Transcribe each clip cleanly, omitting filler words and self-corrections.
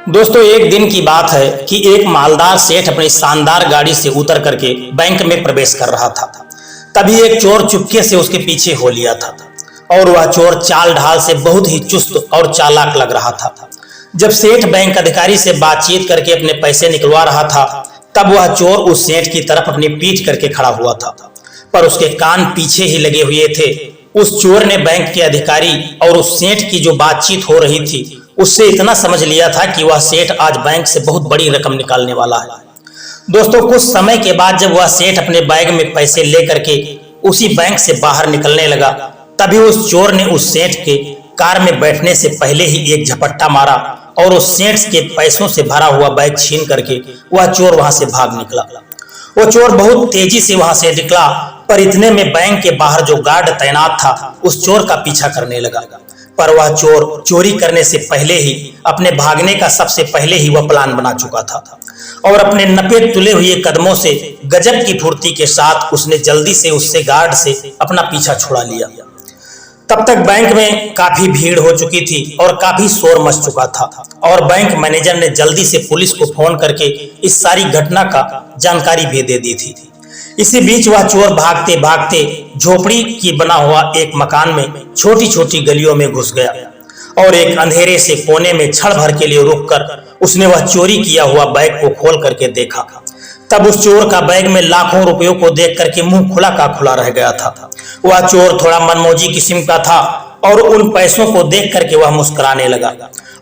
दोस्तों, एक दिन की बात है कि एक मालदार सेठ अपनी शानदार गाड़ी से उतर करके बैंक में प्रवेश कर रहा था। तभी एक चोर चुपके से उसके पीछे हो लिया था और वह चोर चाल ढाल से बहुत ही चुस्त और चालाक लग रहा था। जब सेठ बैंक अधिकारी से बातचीत करके अपने पैसे निकलवा रहा था, तब वह चोर उस सेठ की तरफ अपनी पीठ करके खड़ा हुआ था, पर उसके कान पीछे ही लगे हुए थे। उस चोर ने बैंक के अधिकारी और उस सेठ की जो बातचीत हो रही थी उससे इतना समझ लिया था कि वह सेठ आज बैंक से बहुत बड़ी रकम निकालने वाला है। दोस्तों, कुछ समय के बाद जब वह सेठ अपने बैग में पैसे लेकर के उसी बैंक से बाहर निकलने लगा, तभी उस चोर ने उस सेठ के कार में बैठने से पहले ही एक झपट्टा मारा और उस सेठ के पैसों से भरा हुआ बैग छीन करके वह चोर वहां से भाग निकला। वो चोर बहुत तेजी से वहां से निकला, पर इतने में बैंक के बाहर जो गार्ड तैनात था उस चोर का पीछा करने लगा। पर वह चोर चोरी करने से पहले ही अपने भागने का सबसे पहले ही वह प्लान बना चुका था और अपने नपे तुले हुए कदमों से गजब की फुर्ती के साथ उसने जल्दी से उससे गार्ड से अपना पीछा छुड़ा लिया। तब तक बैंक में काफी भीड़ हो चुकी थी और काफी शोर मच चुका था और बैंक मैनेजर ने जल्दी से पुलिस को फोन करके इस सारी घटना का जानकारी भी दे दी थी। इसी बीच वह चोर भागते भागते झोपड़ी की बना हुआ एक मकान में छोटी छोटी गलियों में घुस गया और एक अंधेरे से कोने में क्षण भर के लिए रुककर उसने वह चोरी किया हुआ बैग को खोल करके देखा। तब उस चोर का बैग में लाखों रुपयों को देख करके मुंह खुला का खुला रह गया था। वह चोर थोड़ा मनमौजी किस्म का था और उन पैसों को देख करके वह मुस्कुराने लगा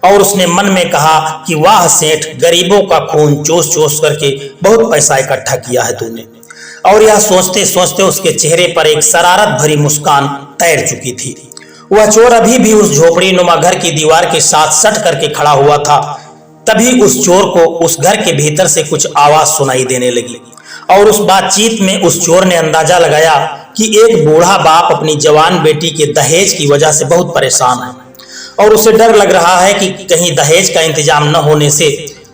और उसने मन में कहा कि वाह सेठ, गरीबों का खून चूस चूस करके बहुत पैसा इकट्ठा किया है तूने। और यह सोचते सोचते उसके चेहरे पर एक शरारत भरी मुस्कान तैर चुकी थी। वह चोर अभी भी उस झोपड़ी नुमा घर की दीवार के साथ सट करके खड़ा हुआ था। तभी उस चोर को उस घर के भीतर से कुछ आवाज सुनाई देने लगी और उस बातचीत में उस चोर ने अंदाजा लगाया कि एक बूढ़ा बाप अपनी जवान बेटी के दहेज की वजह से बहुत परेशान है और उसे डर लग रहा है कि कहीं दहेज का इंतजाम न होने से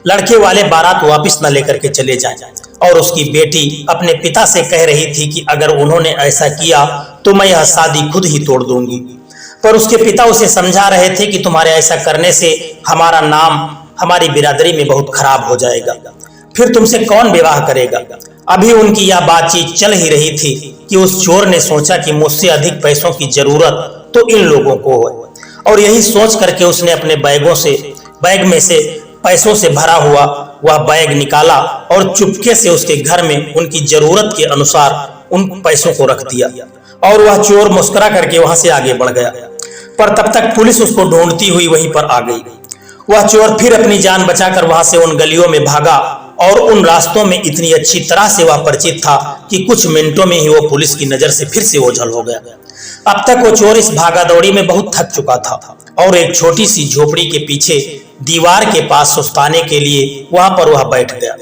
लड़के वाले बारात वापस न लेकर के चले जाएं। और उसकी बेटी अपने पिता से कह रही थी कि अगर उन्होंने ऐसा किया तो मैं यह शादी खुद ही तोड़ दूंगी। पर उसके पिता उसे समझा रहे थे कि तुम्हारे ऐसा करने से हमारा नाम हमारी बिरादरी में बहुत खराब हो जाएगा, फिर तुमसे कौन विवाह करेगा। अभी उनकी यह बातचीत चल ही रही थी कि उस चोर ने सोचा कि मुझसे अधिक पैसों की जरूरत तो इन लोगों को है और यही सोच करके उसने अपने बैग में से पैसों से भरा हुआ वह बैग निकाला और चुपके से उसके घर में उनकी जरूरत के अनुसार उन पैसों को रख दिया और वह चोर मुस्कुरा करके वहां से आगे बढ़ गया। पर तब तक पुलिस उसको ढूंढती हुई वहीं पर आ गई। वह चोर फिर अपनी जान बचाकर वहां से उन गलियों में भागा और उन रास्तों में इतनी अच्छी तरह से वह परिचित था कि कुछ मिनटों में ही वो पुलिस की नजर से फिर से ओझल हो गया। अब तक वो चोर इस भागादौड़ी में बहुत थक चुका था और एक छोटी सी झोपड़ी के पीछे दीवार के पास सुस्ताने के लिए वहां पर वह बैठ गया।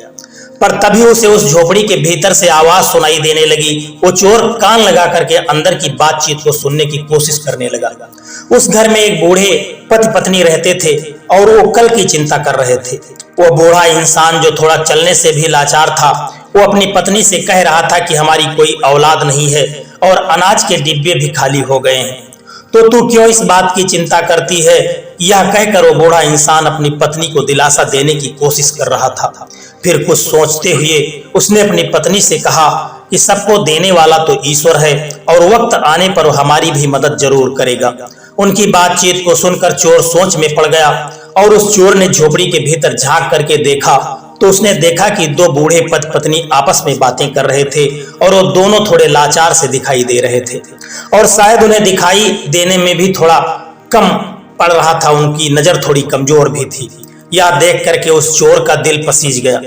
पर तभी उसे उस झोपड़ी के भीतर से आवाज सुनाई देने लगी। वो चोर कान लगा करके अंदर की बातचीत को सुनने की कोशिश करने लगा। उस घर में एक बूढ़े पति पत्नी रहते थे और वो कल की चिंता कर रहे थे। वो बूढ़ा इंसान जो थोड़ा चलने से भी लाचार था, वो अपनी पत्नी से कह रहा था कि हमारी कोई औलाद नहीं है और अनाज के डिब्बे भी खाली हो गए हैं, तो तू क्यों इस बात की चिंता करती है। यह कहकर वो बूढ़ा इंसान अपनी पत्नी को दिलासा देने की कोशिश कर रहा था। फिर कुछ सोचते हुए उसने अपनी पत्नी से कहा कि सबको देने वाला तो ईश्वर है और वक्त आने पर हमारी भी मदद जरूर करेगा। उनकी बातचीत को सुनकर चोर सोच में पड़ गया और उस चोर ने झोपड़ी के भीतर झांक करके देखा तो उसने देखा कि दो बूढ़े पति पत्नी आपस में बातें कर रहे थे और वो दोनों थोड़े लाचार से दिखाई दे रहे थे और शायद उन्हें दिखाई देने में भी थोड़ा कम पड़ रहा था, उनकी नजर थोड़ी कमजोर भी थी। यह देख करके उस चोर का दिल पसीज गया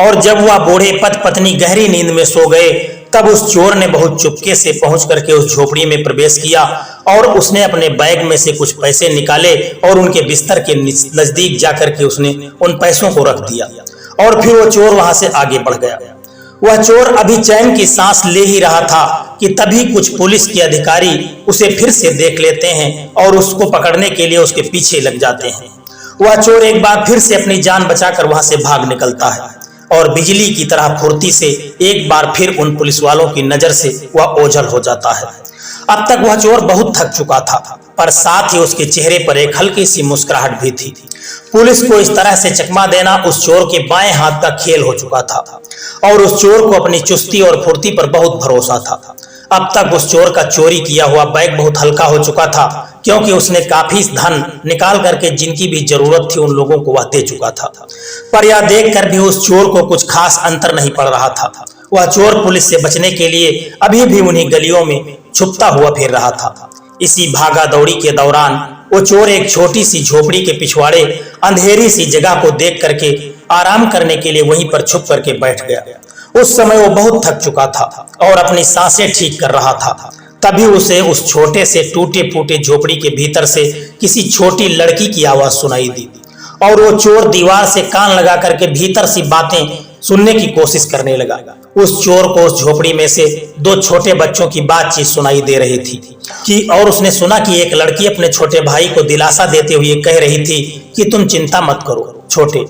और जब वह बूढ़े पति पत्नी गहरी नींद में सो गए तब उस चोर ने बहुत चुपके से पहुंच करके उस झोपड़ी में प्रवेश किया और उसने अपने बैग में से कुछ पैसे निकाले और उनके बिस्तर के नजदीक जाकर के उसने उन पैसों को रख दिया और फिर वो चोर वहां से आगे बढ़ गया। वह चोर अभी चैन की सांस ले ही रहा था कि तभी कुछ पुलिस के अधिकारी उसे फिर से देख लेते हैं और उसको पकड़ने के लिए उसके पीछे लग जाते हैं। वह चोर एक बार फिर से अपनी जान बचाकर वहां से भाग निकलता है और बिजली की तरह फुर्ती से एक बार फिर उन पुलिस वालों की नजर से वह ओझल हो जाता है। अब तक वह चोर बहुत थक चुका था, पर साथ ही उसके चेहरे पर एक हल्की सी मुस्कुराहट भी थी। पुलिस को इस तरह से चकमा देना उस चोर के बाएं हाथ का खेल हो चुका था और उस चोर को अपनी चुस्ती और फुर्ती पर बहुत भरोसा था। अब तक उस चोर का चोरी किया हुआ बैग बहुत हल्का हो चुका था, क्योंकि उसने काफी धन निकाल करके जिनकी भी जरूरत थी उन लोगों को वह दे चुका था। पर यह देखकर भी उस चोर को कुछ खास अंतर नहीं पड़ रहा था। वह चोर पुलिस से बचने के लिए अभी भी उन्हीं गलियों में छुपता हुआ फिर रहा था। इसी भागा दौड़ी के दौरान वो चोर एक छोटी सी झोपड़ी के पिछवाड़े अंधेरी सी जगह को देख करके आराम करने के लिए वहीं पर छुप करके बैठ गया। उस समय वो बहुत थक चुका था और अपनी सांसें ठीक कर रहा था। तभी उसे उस छोटे से टूटे फूटे झोपड़ी के भीतर से किसी छोटी लड़की की आवाज सुनाई दी और वो चोर दीवार से कान लगा करके भीतर सी बातें सुनने की कोशिश करने लगा। उस चोर को उस झोपड़ी में से दो छोटे बच्चों की बातचीत सुनाई दे रही थी और उसने सुना कि एक लड़की अपने छोटे भाई को दिलासा देते हुए कह रही थी कि तुम चिंता मत करो छोटे,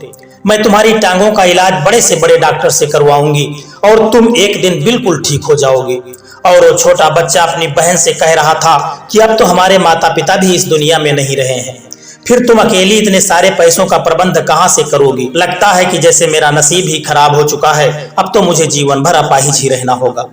मैं तुम्हारी टांगों का इलाज बड़े से बड़े डॉक्टर से करवाऊंगी और तुम एक दिन बिल्कुल ठीक हो जाओगे। और वो छोटा बच्चा अपनी बहन से कह रहा था कि अब तो हमारे माता पिता भी इस दुनिया में नहीं रहे हैं, फिर तुम अकेली इतने सारे पैसों का प्रबंध कहां से करोगी? लगता है कि जैसे मेरा नसीब ही खराब हो चुका है, अब तो मुझे जीवन भर अपाहिज ही रहना होगा।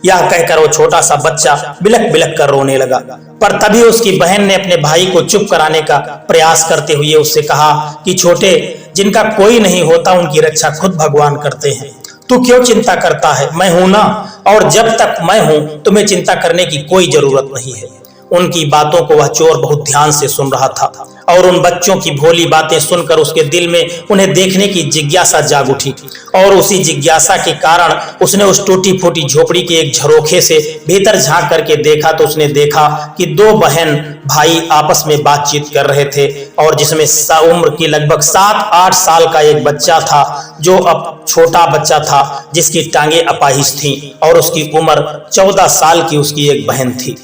यह कहकर वो छोटा सा बच्चा बिलक बिलक कर रोने लगा। पर तभी उसकी बहन ने अपने भाई को चुप कराने का प्रयास करते हुए उससे कहा कि छोटे, जिनका कोई नहीं होता उनकी रक्षा खुद भगवान करते हैं, तू क्यों चिंता करता है? मैं हूं ना, और जब तक मैं हूं तुम्हें चिंता करने की कोई जरूरत नहीं है। उनकी बातों को वह चोर बहुत ध्यान से सुन रहा था और उन बच्चों की भोली बातें सुनकर उसके दिल में उन्हें देखने की जिज्ञासा जाग उठी और उसी जिज्ञासा के कारण उसने उस टूटी फूटी झोपड़ी के एक झरोखे से भीतर झांक करके देखा तो उसने देखा कि दो बहन भाई आपस में बातचीत कर रहे थे और जिसमें उम्र की लगभग 7-8 साल का एक बच्चा था, जो अब छोटा बच्चा था जिसकी टांगे अपाहिज थीं, और उसकी उम्र 14 साल की उसकी एक बहन थी।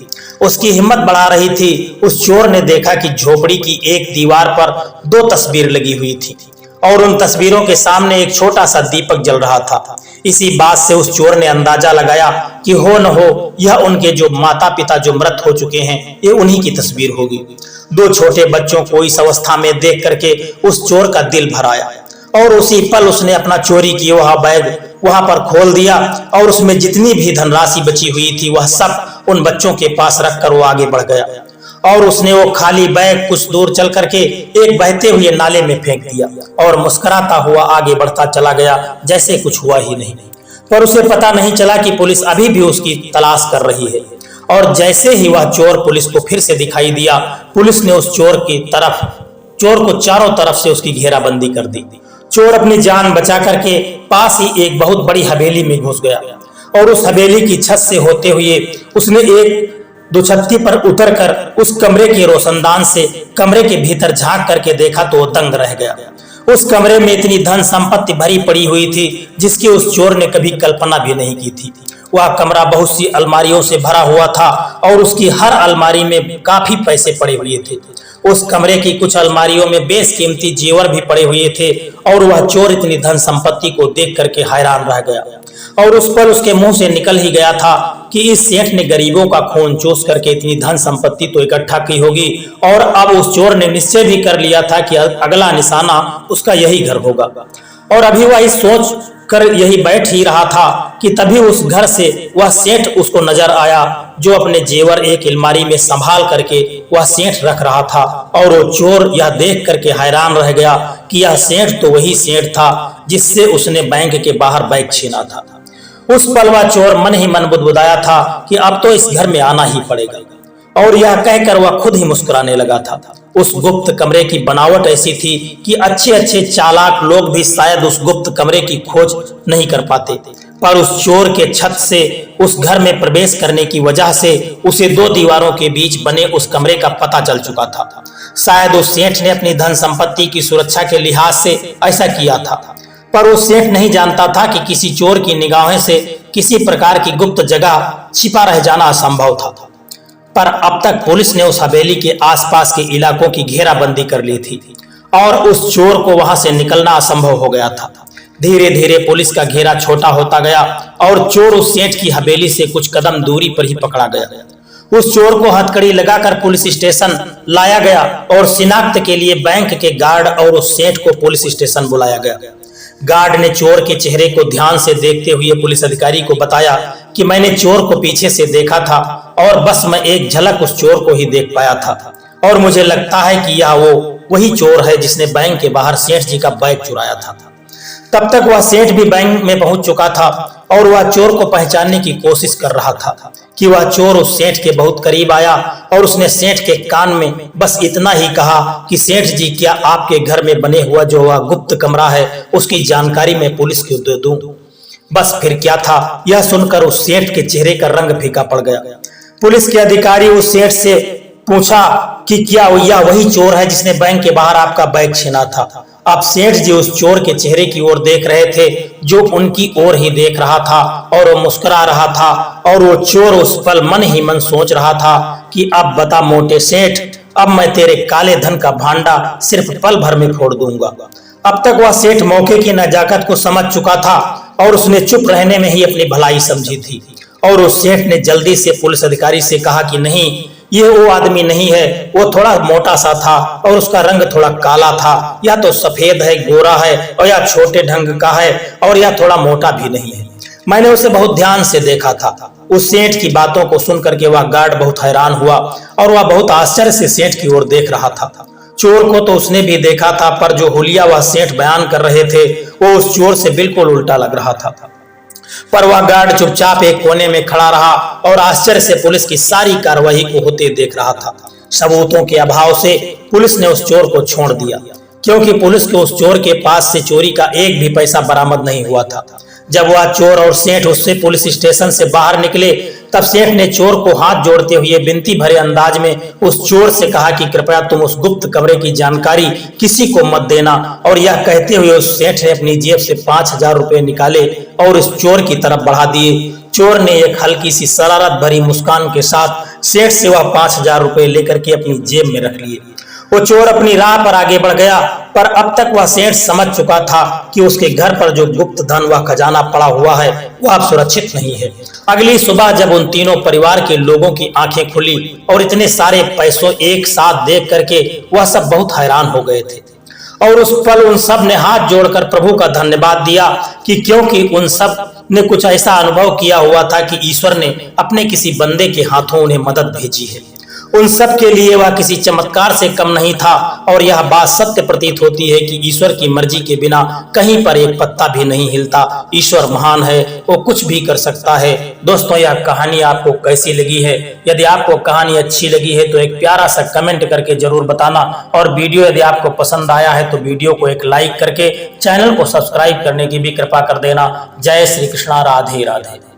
उसकी हिम्मत बढ़ा रही थी। उस चोर ने देखा कि झोपड़ी की एक दीवार पर 2 तस्वीर लगी हुई थी और उन तस्वीरों के सामने एक छोटा सा दीपक जल रहा था। इसी बात से उस चोर ने अंदाजा लगाया कि हो न हो यह उनके जो माता पिता जो मृत हो चुके हैं, ये उन्हीं की तस्वीर होगी। 2 छोटे बच्चों को इस अवस्था में देख करके उस चोर का दिल भर आया और उसी पल उसने अपना चोरी किया हुआ बैग वहां पर खोल दिया और उसमें जितनी भी धनराशि बची हुई थी वह सब उन बच्चों के पास रखकर वो आगे बढ़ गया और उसने वो खाली बैग कुछ दूर चल करके एक बहते हुए नाले में फेंक दिया और मुस्कुराता हुआ आगे बढ़ता चला गया जैसे कुछ हुआ ही नहीं। पर उसे पता नहीं चला कि पुलिस अभी भी उसकी तलाश कर रही है। और जैसे ही वह चोर पुलिस को फिर से दिखाई दिया, पुलिस ने उस चोर को चारों तरफ से उसकी घेराबंदी कर दी। चोर अपनी जान बचा करके पास ही एक बहुत बड़ी हवेली में घुस गया और उस हवेली की छत से होते हुए उसने एक दुछत्ती पर उतरकर उस कमरे के रोशनदान से कमरे के भीतर झांक करके देखा तो वो दंग रह गया। उस कमरे में इतनी धन संपत्ति भरी पड़ी हुई थी जिसकी उस चोर ने कभी कल्पना भी नहीं की थी। वह कमरा बहुत सी अलमारियों से भरा हुआ था और उसकी हर अलमारी में काफी पैसे पड़े हुए थे। उस कमरे की कुछ अलमारियों में बेशकीमती जेवर भी पड़े हुए थे और वह चोर इतनी धन संपत्ति को देख करके हैरान रह गया और उस पर उसके मुंह से निकल ही गया था कि इस सेठ ने गरीबों का खून चूस करके इतनी धन संपत्ति तो इकट्ठा की होगी और अब उस चोर ने निश्चय भी कर लिया था कि अगला निशाना उसका यही घर होगा। और अभी वह इस सोच कर यही बैठ ही रहा था कि तभी उस घर से वह सेठ उसको नजर आया, जो अपने जेवर एक अलमारी में संभाल करके वह सेठ रख रहा था। और वो चोर यह देख करके हैरान रह गया कि यह सेठ तो वही सेठ था जिससे उसने बैंक के बाहर बैग छीना था। उस पल वह चोर मन ही मन बुदबुदाया था कि अब तो इस घर में आना ही पड़ेगा और यह कहकर वह खुद ही मुस्कुराने लगा था। उस गुप्त कमरे की बनावट ऐसी थी कि अच्छे अच्छे चालाक लोग भी शायद उस गुप्त कमरे की खोज नहीं कर पाते, पर उस चोर के छत से उस घर में प्रवेश करने की वजह से उसे 2 दीवारों के बीच बने उस कमरे का पता चल चुका था। शायद उस सेठ ने अपनी धन संपत्ति की सुरक्षा के लिहाज से ऐसा किया था, पर वो सेठ नहीं जानता था कि किसी चोर की निगाहों से किसी प्रकार की गुप्त जगह छिपा रह जाना असंभव था। पर अब तक पुलिस ने उस हवेली के आसपास के इलाकों की घेराबंदी कर ली थी और उस चोर को वहां से निकलना असंभव हो गया था। धीरे धीरे पुलिस का घेरा छोटा होता गया और चोर उस सेठ की हवेली से कुछ कदम दूरी पर ही पकड़ा गया। उस चोर को हथकड़ी लगाकर पुलिस स्टेशन लाया गया और शिनाख्त के लिए बैंक के गार्ड और उस सेठ को पुलिस स्टेशन बुलाया गया। गार्ड ने चोर के चेहरे को ध्यान से देखते हुए पुलिस अधिकारी को बताया कि मैंने चोर को पीछे से देखा था और बस मैं एक झलक उस चोर को ही देख पाया था और मुझे लगता है कि यह वो वही चोर है जिसने बैंक के बाहर सेठ जी का बैग चुराया था। तब तक वह सेठ भी बैंक में पहुंच चुका था और वह चोर को पहचानने की कोशिश कर रहा था कि वह चोर उस सेठ के बहुत करीब आया और उसने सेठ के कान में बस इतना ही कहा कि सेठ जी, क्या आपके घर में बने हुआ जो वह गुप्त कमरा है उसकी जानकारी मैं पुलिस को दे दूं? बस फिर क्या था, यह सुनकर उस सेठ के चेहरे का रंग फीका पड़ गया। पुलिस के अधिकारी उस सेठ से पूछा कि क्या यह वही चोर है जिसने बैंक के बाहर आपका बैग छीना था? अब सेठ जी उस चोर के चेहरे की ओर देख रहे थे जो उनकी ओर ही देख रहा था और वो मुस्कुरा रहा था और वो चोर उस पल मन ही मन सोच रहा था कि अब बता मोटे सेठ, अब मैं तेरे काले धन का भांडा सिर्फ पल भर में फोड़ दूंगा। अब तक वह सेठ मौके की नजाकत को समझ चुका था और उसने चुप रहने में ही अपनी भलाई समझी थी और उस सेठ ने जल्दी से पुलिस अधिकारी से कहा कि नहीं, ये वो आदमी नहीं है, वो थोड़ा मोटा सा था और उसका रंग थोड़ा काला था, या तो सफेद है, गोरा है और या छोटे ढंग का है और या थोड़ा मोटा भी नहीं है। मैंने उसे बहुत ध्यान से देखा था। उस सेठ की बातों को सुनकर के वह गार्ड बहुत हैरान हुआ और वह बहुत आश्चर्य से सेठ की ओर देख रहा था। चोर को तो उसने भी देखा था, पर जो हुलिया वह सेठ बयान कर रहे थे वो उस चोर से बिल्कुल उल्टा लग रहा था। पर वह गार्ड चुपचाप एक कोने में खड़ा रहा और आश्चर्य से पुलिस की सारी कार्रवाई को होते देख रहा था। सबूतों के अभाव से पुलिस ने उस चोर को छोड़ दिया, क्योंकि पुलिस को उस चोर के पास से चोरी का एक भी पैसा बरामद नहीं हुआ था। जब वह चोर और सेठ उससे पुलिस स्टेशन से बाहर निकले, तब सेठ ने चोर को हाथ जोड़ते हुए विनती भरे अंदाज में उस चोर से कहा कि कृपया तुम उस गुप्त कमरे की जानकारी किसी को मत देना। और यह कहते हुए उस सेठ ने अपनी जेब से 5,000 रुपए निकाले और उस चोर की तरफ बढ़ा दिए। चोर ने एक हल्की सी शरारत भरी मुस्कान के साथ सेठ से वह 5,000 रुपए लेकर के अपनी जेब में रख लिए। वो चोर अपनी राह पर आगे बढ़ गया, पर अब तक वह सेठ समझ चुका था कि उसके घर पर जो गुप्त धन व खजाना पड़ा हुआ है वह अब सुरक्षित नहीं है। अगली सुबह जब उन तीनों परिवार के लोगों की आंखें खुली और इतने सारे पैसों एक साथ देख करके वह सब बहुत हैरान हो गए थे और उस पल उन सब ने हाथ जोड़कर प्रभु का धन्यवाद दिया कि क्योंकि उन सब ने कुछ ऐसा अनुभव किया हुआ था कि ईश्वर ने अपने किसी बंदे के हाथों उन्हें मदद भेजी है। उन सब के लिए वह किसी चमत्कार से कम नहीं था और यह बात सत्य प्रतीत होती है कि ईश्वर की मर्जी के बिना कहीं पर एक पत्ता भी नहीं हिलता। ईश्वर महान है, वो कुछ भी कर सकता है। दोस्तों, यह कहानी आपको कैसी लगी है? यदि आपको कहानी अच्छी लगी है तो एक प्यारा सा कमेंट करके जरूर बताना और वीडियो यदि आपको पसंद आया है तो वीडियो को एक लाइक करके चैनल को सब्सक्राइब करने की भी कृपा कर देना। जय श्री कृष्णा, राधे राधे।